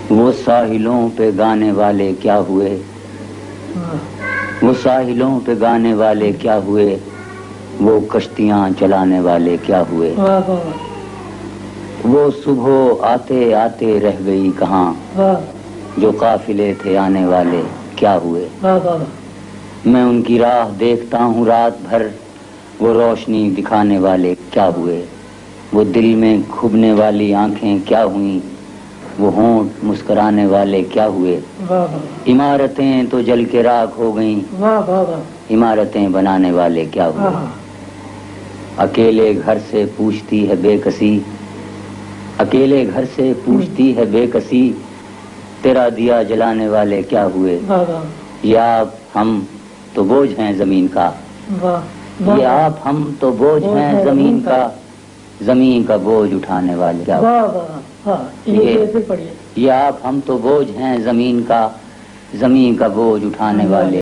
وہ ساحلوں پہ گانے والے کیا ہوئے، وہ ساحلوں پہ گانے والے کیا ہوئے، وہ کشتیاں چلانے والے کیا ہوئے، وہ صبح آتے آتے رہ گئی کہاں، جو قافلے تھے آنے والے کیا ہوئے۔ میں ان کی راہ دیکھتا ہوں رات بھر، وہ روشنی دکھانے والے کیا ہوئے، وہ دل میں کھبنے والی آنکھیں کیا ہوئیں، وہ ہونٹ مسکرانے والے کیا ہوئے۔ عمارتیں تو جل کے راکھ ہو گئیں، عمارتیں بنانے والے کیا ہوئے۔ اکیلے گھر سے پوچھتی ہے بے کسی، اکیلے گھر سے پوچھتی ہے بے کسی، تیرا دیا جلانے والے کیا ہوئے۔ یہ آپ ہم تو بوجھ ہیں زمین کا، یہ آپ ہم تو بوجھ ہیں زمین کا، زمین کا بوجھ اٹھانے والے کیا ہوئے۔ یہ آپ ہم تو بوجھ ہیں زمین کا، زمین کا بوجھ اٹھانے والے